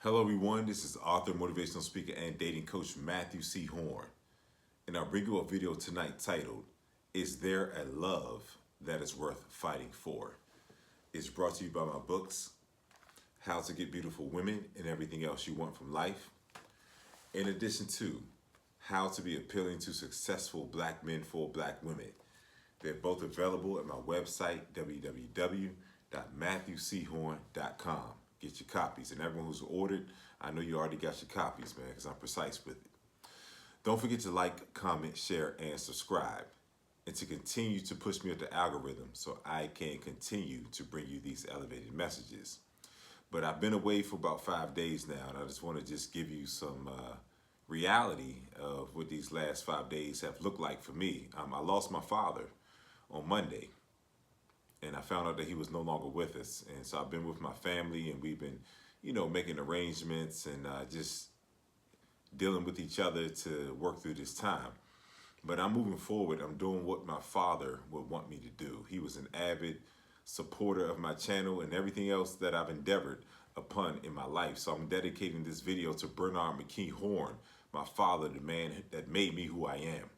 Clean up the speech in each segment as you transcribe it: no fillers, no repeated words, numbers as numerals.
Hello, everyone. This is author, motivational speaker, and dating coach Matthew C. Horne. And I'll bring you a video tonight titled, Is There a Love That Is Worth Fighting For? It's brought to you by my books, How to Get Beautiful Women and Everything Else You Want from Life, in addition to How to Be Appealing to Successful Black Men for Black Women. They're both available at my website, www.matthewchorne.com. Get your copies. And everyone who's ordered, I know you already got your copies, man, because I'm precise with it. Don't forget to like, comment, share, and subscribe. And to continue to push me up the algorithm so I can continue to bring you these elevated messages. But I've been away for about 5 days now, and I just want to just give you some reality of what these last 5 days have looked like for me. I lost my father on Monday. And I found out that he was no longer with us. And so I've been with my family, and we've been, making arrangements and just dealing with each other to work through this time. But I'm moving forward. I'm doing what my father would want me to do. He was an avid supporter of my channel and everything else that I've endeavored upon in my life. So I'm dedicating this video to Bernard McKee Horne, my father, the man that made me who I am.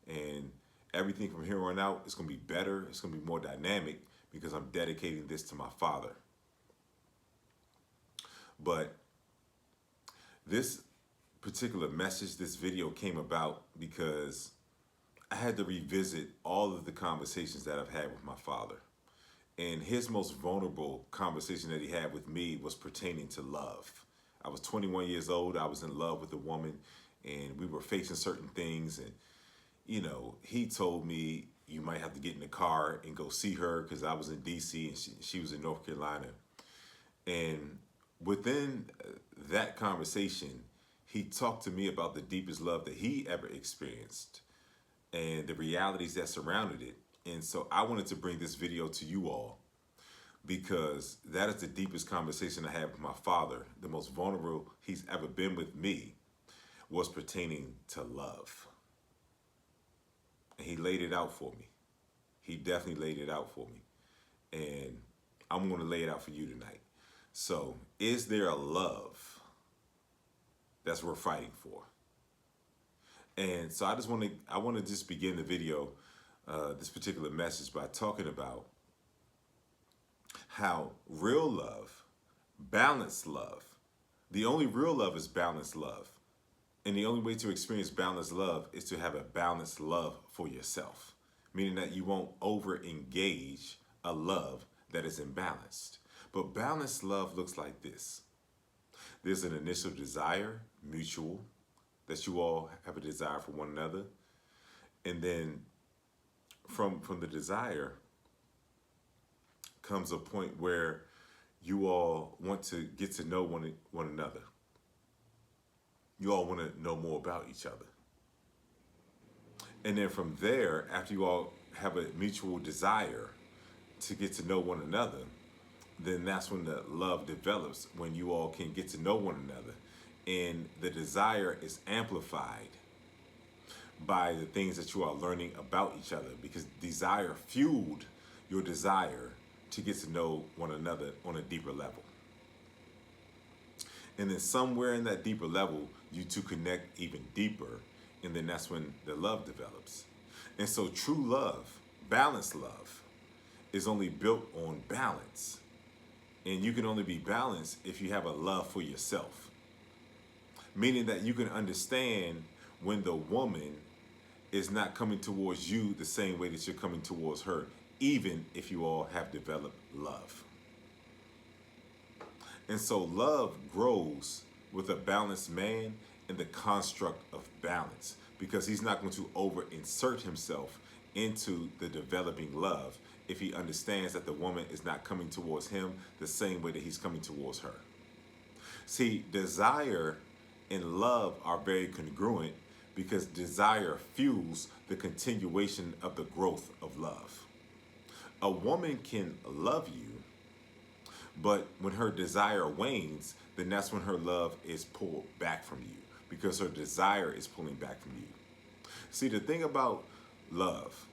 And everything from here on out is going to be better. It's going to be more dynamic because I'm dedicating this to my father. But this particular message, this video came about because I had to revisit all of the conversations that I've had with my father. And his most vulnerable conversation that he had with me was pertaining to love. I was 21 years old. I was in love with a woman, and we were facing certain things. And he told me, you might have to get in the car and go see her, because I was in D.C. and she was in North Carolina. And within that conversation, he talked to me about the deepest love that he ever experienced and the realities that surrounded it. And so I wanted to bring this video to you all because that is the deepest conversation I had with my father. The most vulnerable he's ever been with me was pertaining to love. And he laid it out for me. He definitely laid it out for me. And I'm going to lay it out for you tonight. So, is there a love that's worth fighting for? And so I want to just begin the video, this particular message, by talking about how real love, balanced love, the only real love is balanced love. And the only way to experience balanced love is to have a balanced love for yourself, meaning that you won't over-engage a love that is imbalanced. But balanced love looks like this. There's an initial desire, mutual, that you all have a desire for one another. And then from the desire comes a point where you all want to get to know one another. You all want to know more about each other. And then from there, after you all have a mutual desire to get to know one another, then that's when the love develops, when you all can get to know one another. And the desire is amplified by the things that you are learning about each other, because desire fueled your desire to get to know one another on a deeper level. And then somewhere in that deeper level, you two connect even deeper, and then that's when the love develops. And so true love, balanced love, is only built on balance. And you can only be balanced if you have a love for yourself. Meaning that you can understand when the woman is not coming towards you the same way that you're coming towards her, even if you all have developed love. And so love grows with a balanced man in the construct of balance, because he's not going to over-insert himself into the developing love if he understands that the woman is not coming towards him the same way that he's coming towards her. See, desire and love are very congruent, because desire fuels the continuation of the growth of love. A woman can love you, but when her desire wanes, then that's when her love is pulled back from you, because her desire is pulling back from you. See, the thing about love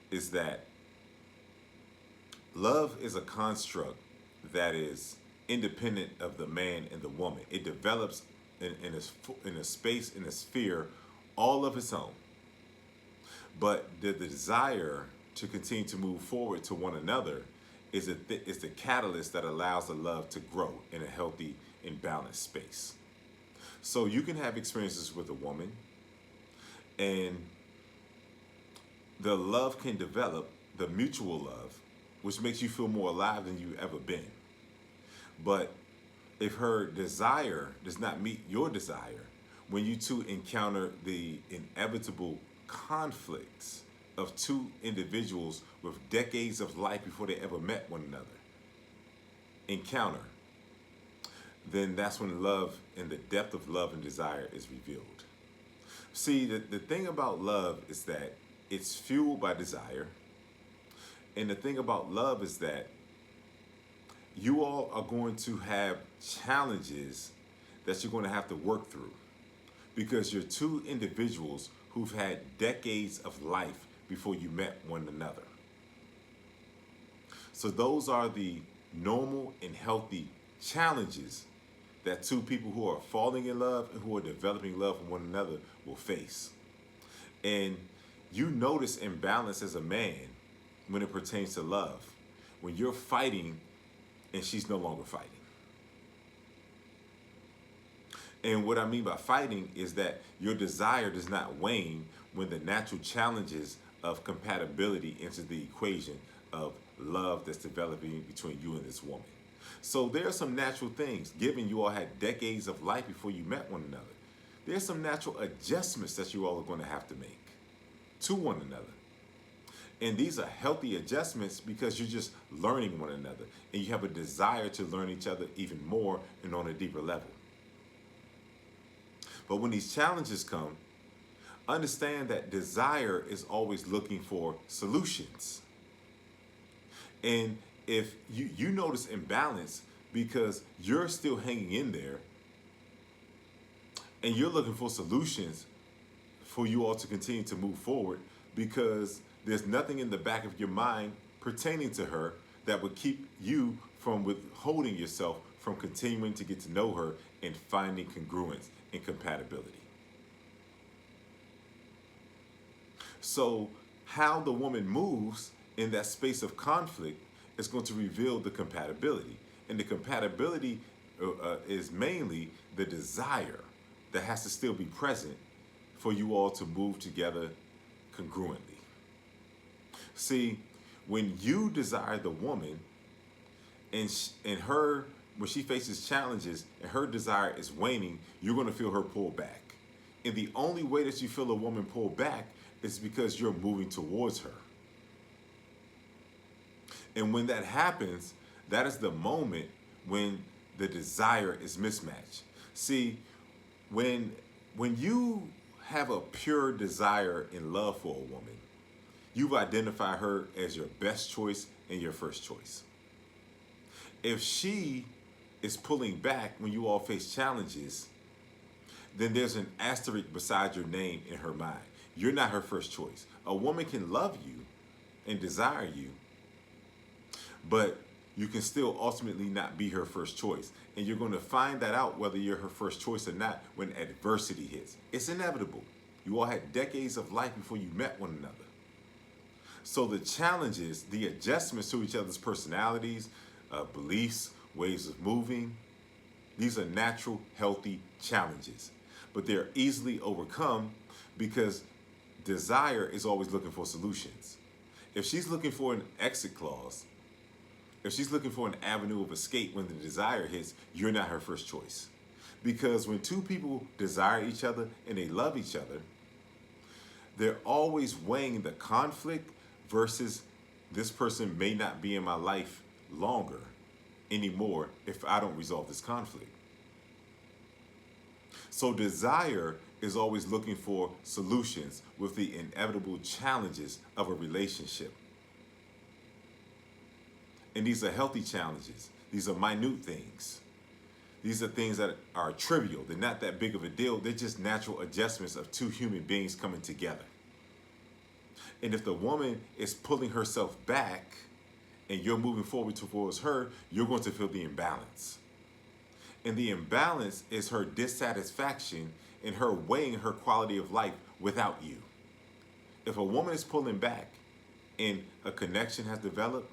is that love is a construct that is independent of the man and the woman. It develops in a space, in a sphere, all of its own. But the desire to continue to move forward to one another is the catalyst that allows the love to grow in a healthy and balanced space. So you can have experiences with a woman, and the love can develop, the mutual love, which makes you feel more alive than you've ever been. But if her desire does not meet your desire, when you two encounter the inevitable conflicts of two individuals with decades of life before they ever met one another, encounter, then that's when love and the depth of love and desire is revealed. See, the thing about love is that it's fueled by desire. And the thing about love is that you all are going to have challenges that you're going to have to work through, because you're two individuals who've had decades of life before you met one another. So those are the normal and healthy challenges that two people who are falling in love and who are developing love for one another will face. And you notice imbalance as a man when it pertains to love, when you're fighting and she's no longer fighting. And what I mean by fighting is that your desire does not wane when the natural challenges of compatibility enter the equation of love that's developing between you and this woman. So there are some natural things, given you all had decades of life before you met one another. There's some natural adjustments that you all are going to have to make to one another. And these are healthy adjustments because you're just learning one another, and you have a desire to learn each other even more and on a deeper level. But when these challenges come, understand that desire is always looking for solutions. And if you notice imbalance because you're still hanging in there and you're looking for solutions for you all to continue to move forward, because there's nothing in the back of your mind pertaining to her that would keep you from withholding yourself from continuing to get to know her and finding congruence and compatibility. So how the woman moves in that space of conflict is going to reveal the compatibility. And the compatibility is mainly the desire that has to still be present for you all to move together congruently. See, when you desire the woman and when she faces challenges and her desire is waning, you're going to feel her pull back. And the only way that you feel a woman pull back is because you're moving towards her. And when that happens, that is the moment when the desire is mismatched. See, when you have a pure desire and love for a woman, you've identified her as your best choice and your first choice. If she is pulling back when you all face challenges, then there's an asterisk beside your name in her mind. You're not her first choice. A woman can love you and desire you, but you can still ultimately not be her first choice. And you're going to find that out whether you're her first choice or not when adversity hits. It's inevitable. You all had decades of life before you met one another. So the challenges, the adjustments to each other's personalities, beliefs, ways of moving, these are natural, healthy challenges. But they're easily overcome because desire is always looking for solutions. If she's looking for an exit clause, if she's looking for an avenue of escape when the desire hits, you're not her first choice. Because when two people desire each other and they love each other, they're always weighing the conflict versus this person may not be in my life longer anymore if I don't resolve this conflict. So desire is always looking for solutions with the inevitable challenges of a relationship. And these are healthy challenges. These are minute things. These are things that are trivial. They're not that big of a deal. They're just natural adjustments of two human beings coming together. And if the woman is pulling herself back and you're moving forward towards her, you're going to feel the imbalance. And the imbalance is her dissatisfaction and her weighing her quality of life without you. If a woman is pulling back and a connection has developed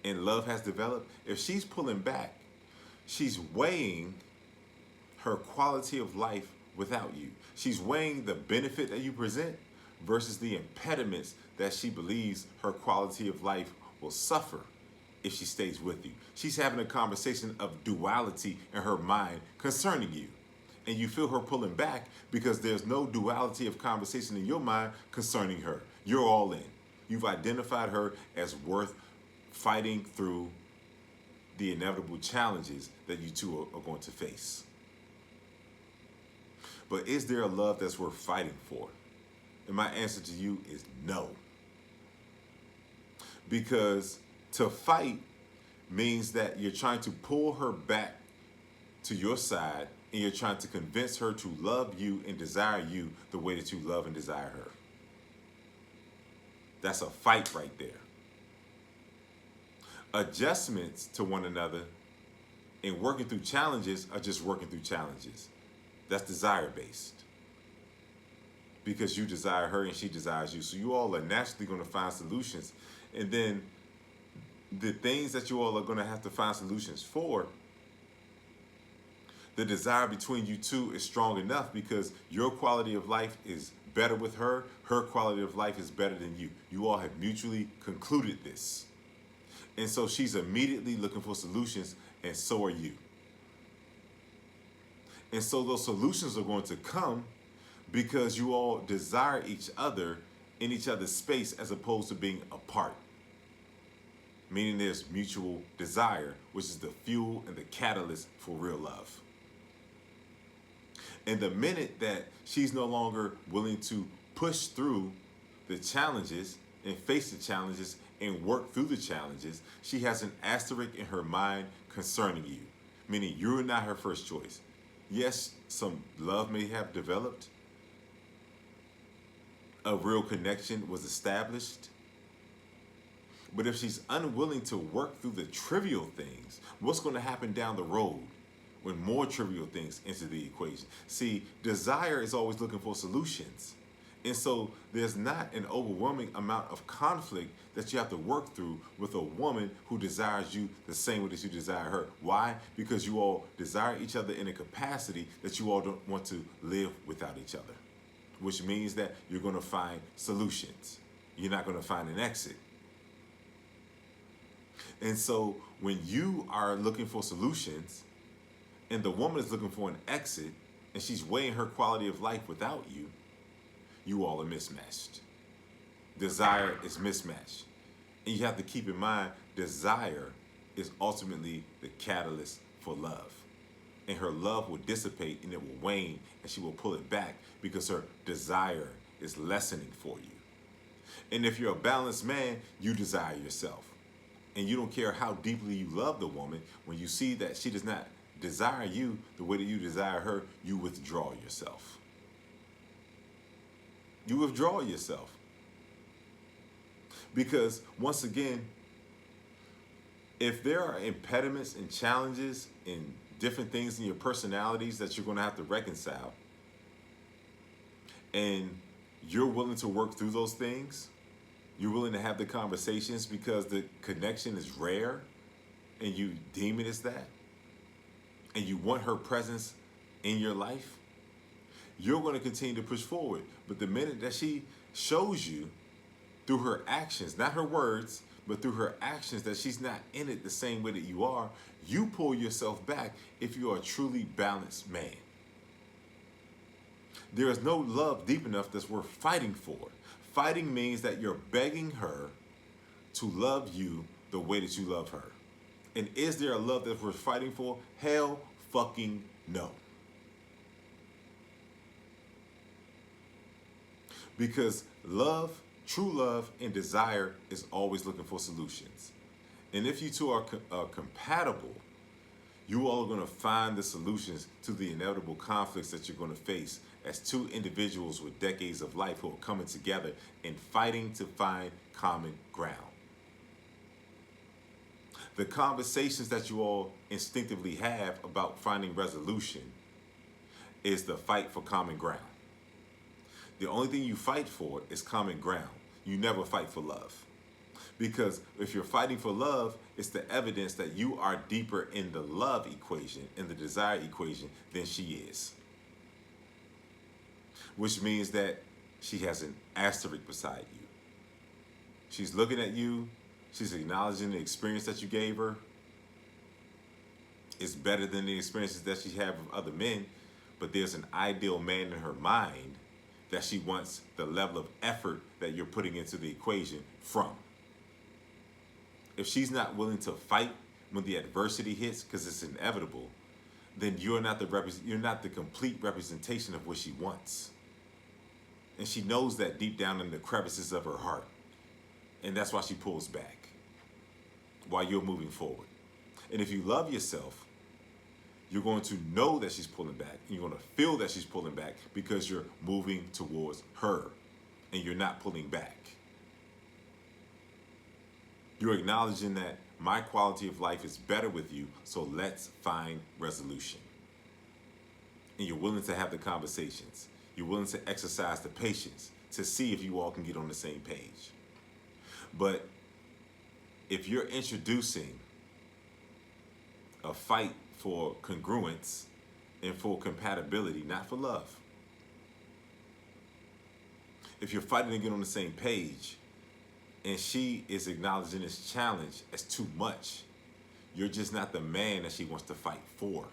and love has developed, if she's pulling back, she's weighing her quality of life without you. She's weighing the benefit that you present versus the impediments that she believes her quality of life will suffer if she stays with you. She's having a conversation of duality in her mind concerning you. And you feel her pulling back because there's no duality of conversation in your mind concerning her. You're all in. You've identified her as worth fighting through the inevitable challenges that you two are going to face. But is there a love that's worth fighting for? And my answer to you is no. Because to fight means that you're trying to pull her back to your side and you're trying to convince her to love you and desire you the way that you love and desire her. That's a fight right there. Adjustments to one another and working through challenges are just working through challenges. That's desire-based. Because you desire her and she desires you. So you all are naturally going to find solutions. And then the things that you all are going to have to find solutions for, the desire between you two is strong enough because your quality of life is better with her. Her quality of life is better than you. You all have mutually concluded this. And so she's immediately looking for solutions, and so are you. And so those solutions are going to come because you all desire each other in each other's space as opposed to being apart. Meaning there's mutual desire, which is the fuel and the catalyst for real love. And the minute that she's no longer willing to push through the challenges and face the challenges and work through the challenges, she has an asterisk in her mind concerning you. Meaning you're not her first choice. Yes, some love may have developed. A real connection was established. But if she's unwilling to work through the trivial things, what's going to happen down the road when more trivial things enter the equation? See, desire is always looking for solutions. And so there's not an overwhelming amount of conflict that you have to work through with a woman who desires you the same way that you desire her. Why? Because you all desire each other in a capacity that you all don't want to live without each other, which means that you're going to find solutions. You're not going to find an exit. And so when you are looking for solutions and the woman is looking for an exit and she's weighing her quality of life without you, you all are mismatched. Desire is mismatched. And you have to keep in mind, desire is ultimately the catalyst for love. And her love will dissipate and it will wane and she will pull it back because her desire is lessening for you. And if you're a balanced man, you desire yourself. And you don't care how deeply you love the woman, when you see that she does not desire you the way that you desire her, you withdraw yourself. You withdraw yourself. Because once again, if there are impediments and challenges and different things in your personalities that you're going to have to reconcile, and you're willing to work through those things, you're willing to have the conversations because the connection is rare and you deem it as that, and you want her presence in your life, you're going to continue to push forward. But the minute that she shows you through her actions, not her words, but through her actions, that she's not in it the same way that you are, you pull yourself back if you are a truly balanced man. There is no love deep enough that's worth fighting for. Fighting means that you're begging her to love you the way that you love her. And is there a love that's worth fighting for? Hell fucking no. Because love, true love, and desire is always looking for solutions. And if you two are compatible, you all are going to find the solutions to the inevitable conflicts that you're going to face as two individuals with decades of life who are coming together and fighting to find common ground. The conversations that you all instinctively have about finding resolution is the fight for common ground. The only thing you fight for is common ground. You never fight for love. Because if you're fighting for love, it's the evidence that you are deeper in the love equation, in the desire equation, than she is. Which means that she has an asterisk beside you. She's looking at you. She's acknowledging the experience that you gave her. It's better than the experiences that she had with other men, but there's an ideal man in her mind that she wants the level of effort that you're putting into the equation from. If she's not willing to fight when the adversity hits, because it's inevitable, then you're not the complete representation of what she wants. And she knows that deep down in the crevices of her heart. And that's why she pulls back while you're moving forward. And if you love yourself, you're going to know that she's pulling back. And you're going to feel that she's pulling back because you're moving towards her and you're not pulling back. You're acknowledging that my quality of life is better with you, so let's find resolution. And you're willing to have the conversations. You're willing to exercise the patience to see if you all can get on the same page. But if you're introducing a fight for congruence and for compatibility, not for love, if you're fighting to get on the same page and she is acknowledging this challenge as too much, you're just not the man that she wants to fight for.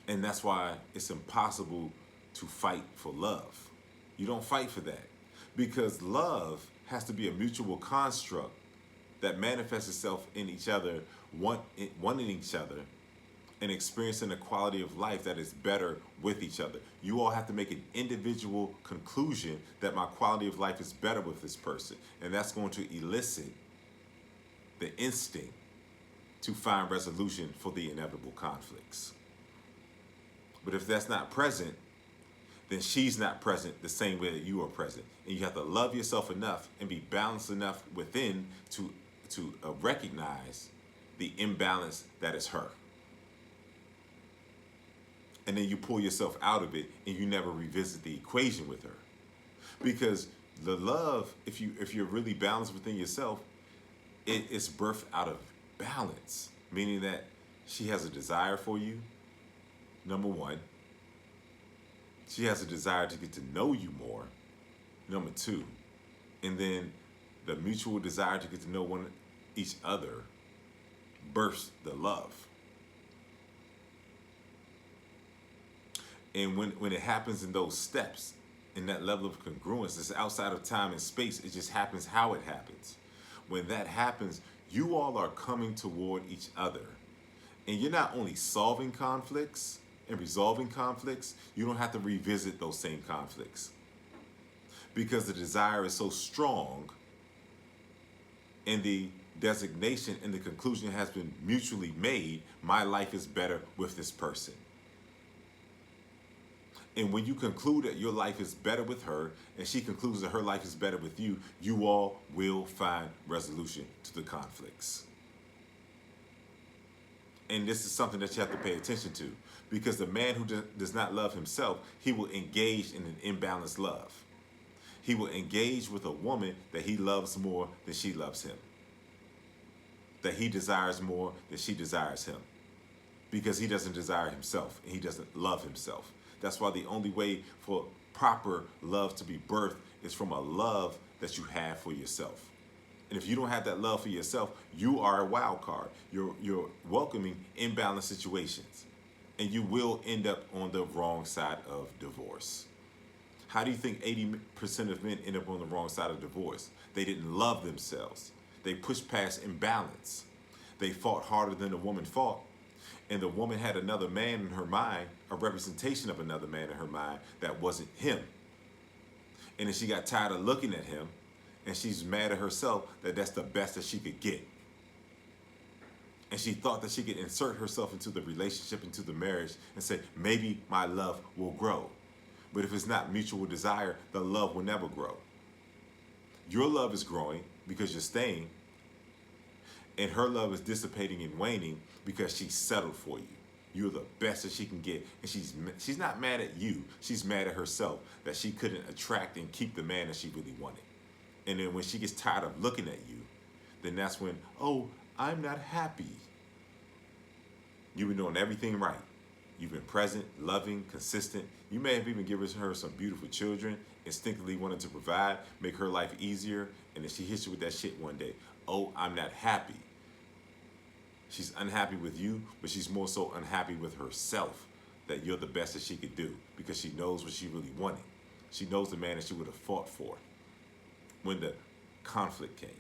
And that's why it's impossible to fight for love. You don't fight for that because love has to be a mutual construct that manifests itself in each other, wanting each other, and experiencing a quality of life that is better with each other. You all have to make an individual conclusion that my quality of life is better with this person. And that's going to elicit the instinct to find resolution for the inevitable conflicts. But if that's not present, then she's not present the same way that you are present. And you have to love yourself enough and be balanced enough within to recognize the imbalance that is her. And then you pull yourself out of it and you never revisit the equation with her. Because the love, if you're really balanced within yourself, it's birthed out of balance. Meaning that she has a desire for you, number one. She has a desire to get to know you more, number two. And then the mutual desire to get to know each other births the love. And when it happens in those steps, in that level of congruence, it's outside of time and space. It just happens how it happens. When that happens, you all are coming toward each other. And you're not only solving conflicts and resolving conflicts, you don't have to revisit those same conflicts. Because the desire is so strong and the designation and the conclusion has been mutually made, my life is better with this person. And when you conclude that your life is better with her and she concludes that her life is better with you, you all will find resolution to the conflicts. And this is something that you have to pay attention to, because the man who does not love himself, he will engage in an imbalanced love. He will engage with a woman that he loves more than she loves him, that he desires more than she desires him, because he doesn't desire himself and he doesn't love himself. That's why the only way for proper love to be birthed is from a love that you have for yourself. And if you don't have that love for yourself, you are a wild card. You're welcoming imbalanced situations, and you will end up on the wrong side of divorce. How do you think 80% of men end up on the wrong side of divorce? They didn't love themselves. They pushed past imbalance. They fought harder than the woman fought. And the woman had another man in her mind, a representation of another man in her mind that wasn't him. And then she got tired of looking at him, and she's mad at herself that that's the best that she could get. And she thought that she could insert herself into the relationship, into the marriage, and say, maybe my love will grow. But if it's not mutual desire, the love will never grow. Your love is growing because you're staying, And her love is dissipating and waning because she settled for you. You're the best that she can get. And she's not mad at you. She's mad at herself that she couldn't attract and keep the man that she really wanted. And then when she gets tired of looking at you, then that's when, oh, I'm not happy. You've been doing everything right. You've been present, loving, consistent. You may have even given her some beautiful children, instinctively wanted to provide, make her life easier, and then she hits you with that shit one day. Oh, I'm not happy. She's unhappy with you, but she's more so unhappy with herself that you're the best that she could do because she knows what she really wanted. She knows the man that she would have fought for when the conflict came.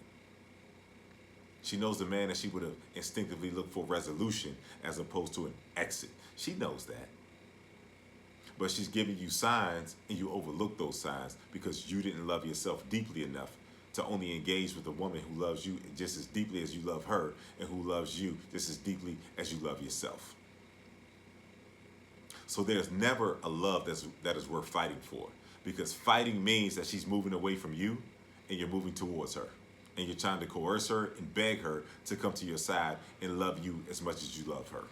She knows the man that she would have instinctively looked for resolution as opposed to an exit. She knows that. But she's giving you signs and you overlook those signs because you didn't love yourself deeply enough to only engage with a woman who loves you just as deeply as you love her and who loves you just as deeply as you love yourself. So there's never a love that is worth fighting for, because fighting means that she's moving away from you and you're moving towards her. And you're trying to coerce her and beg her to come to your side and love you as much as you love her.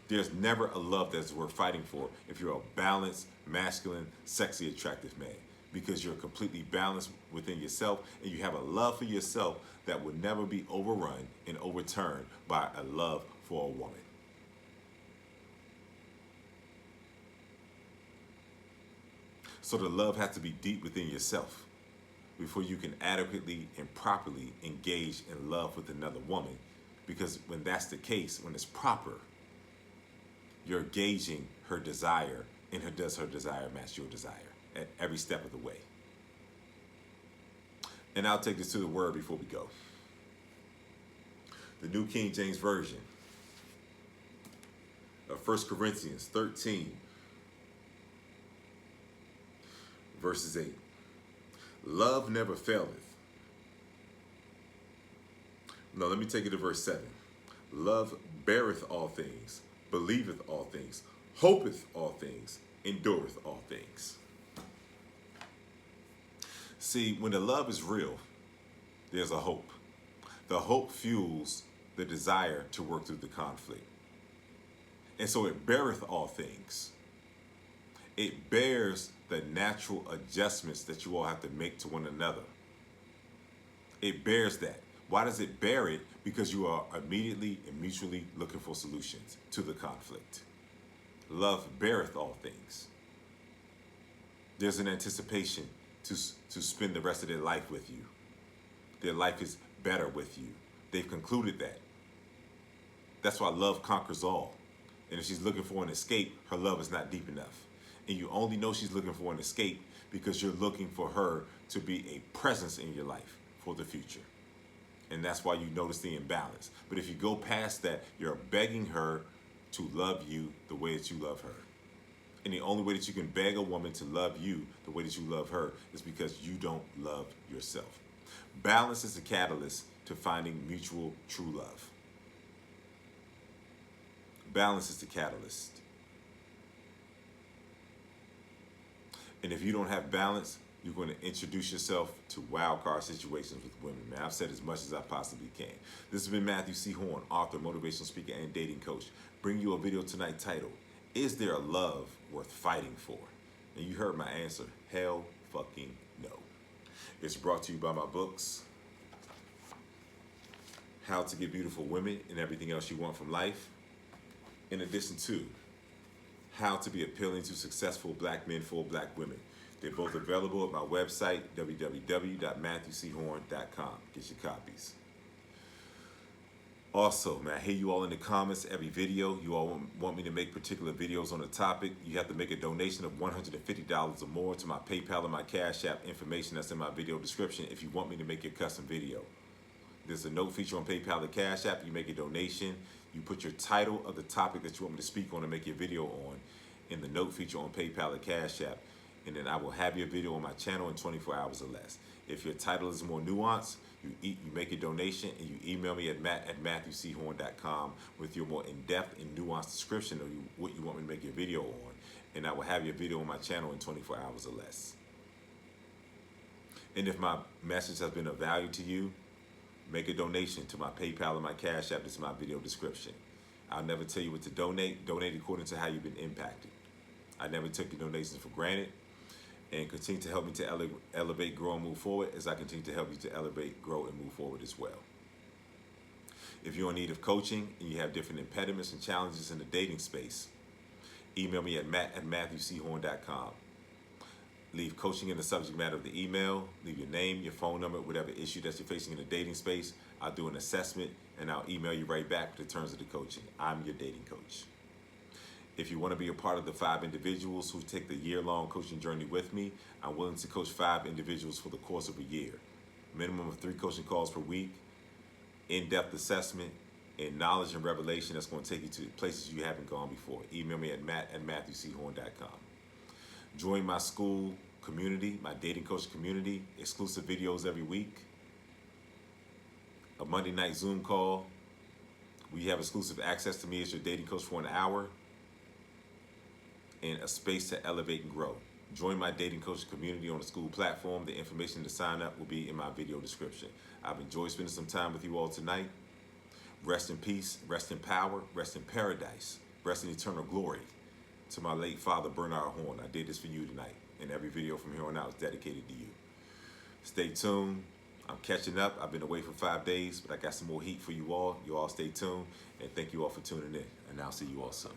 There's never a love that's worth fighting for if you're a balanced, masculine, sexy, attractive man, because you're completely balanced within yourself and you have a love for yourself that will never be overrun and overturned by a love for a woman. So the love has to be deep within yourself before you can adequately and properly engage in love with another woman. Because when that's the case, when it's proper, you're gauging her desire, and does her desire match your desire at every step of the way. And I'll take this to the word before we go. The New King James Version of 1 Corinthians 13, verses 8. Love never faileth. No, let me take it to verse 7. Love beareth all things, believeth all things, hopeth all things, endureth all things. See, when the love is real, there's a hope. The hope fuels the desire to work through the conflict. And so it beareth all things. It bears the natural adjustments that you all have to make to one another. It bears that. Why does it bear it? Because you are immediately and mutually looking for solutions to the conflict. Love beareth all things. There's an anticipation to spend the rest of their life with you. Their life is better with you. They've concluded that. That's why love conquers all. And if she's looking for an escape, her love is not deep enough. And you only know she's looking for an escape because you're looking for her to be a presence in your life for the future. And that's why you notice the imbalance. But if you go past that, you're begging her to love you the way that you love her. And the only way that you can beg a woman to love you the way that you love her is because you don't love yourself. Balance is the catalyst to finding mutual true love. Balance is the catalyst. And if you don't have balance, you're going to introduce yourself to wild card situations with women. Man, I've said as much as I possibly can. This has been Matthew C. Horne, author, motivational speaker, and dating coach. Bring you a video tonight titled, Is There a Love Worth Fighting For? And you heard my answer. Hell fucking no. It's brought to you by my books, How to Get Beautiful Women and Everything Else You Want from Life, in addition to How to Be Appealing to Successful Black Men for Black Women. They're both available at my website, www.matthewchorne.com. Get your copies. Also, man, I hear you all in the comments every video. You all want me to make particular videos on a topic. You have to make a donation of $150 or more to my PayPal and my Cash App information that's in my video description if you want me to make your custom video. There's a note feature on PayPal and Cash App. You make a donation. You put your title of the topic that you want me to speak on and make your video on in the note feature on PayPal and Cash App. And then I will have your video on my channel in 24 hours or less. If your title is more nuanced, you make a donation and you email me at matthewchorne.com with your more in-depth and nuanced description of what you want me to make your video on. And I will have your video on my channel in 24 hours or less. And if my message has been of value to you, Make a donation to my PayPal and my Cash App. This is my video description. I'll never tell you what to donate. Donate according to how you've been impacted. I never took your donations for granted. And continue to help me to elevate, grow, and move forward as I continue to help you to elevate, grow, and move forward as well. If you're in need of coaching and you have different impediments and challenges in the dating space, email me at matt@matthewchorne.com. Leave coaching in the subject matter of the email. Leave your name, your phone number, whatever issue that you're facing in the dating space. I'll do an assessment and I'll email you right back with the terms of the coaching. I'm your dating coach. If you want to be a part of the 5 individuals who take the year-long coaching journey with me, I'm willing to coach 5 individuals for the course of a year. Minimum of 3 coaching calls per week, in-depth assessment, and knowledge and revelation that's going to take you to places you haven't gone before. Email me at matt@matthewchorne.com. Join my school community, my dating coach community, exclusive videos every week, a Monday night Zoom call. We have exclusive access to me as your dating coach for an hour, and a space to elevate and grow. Join my dating coach community on the school platform. The information to sign up will be in my video description. I've enjoyed spending some time with you all tonight. Rest in peace, rest in power, rest in paradise, rest in eternal glory to my late father, Bernard Horne. I did this for you tonight, and every video from here on out is dedicated to you. Stay tuned. I'm catching up. I've been away for 5 days, but I got some more heat for you all. You all stay tuned, and thank you all for tuning in, and I'll see you all soon.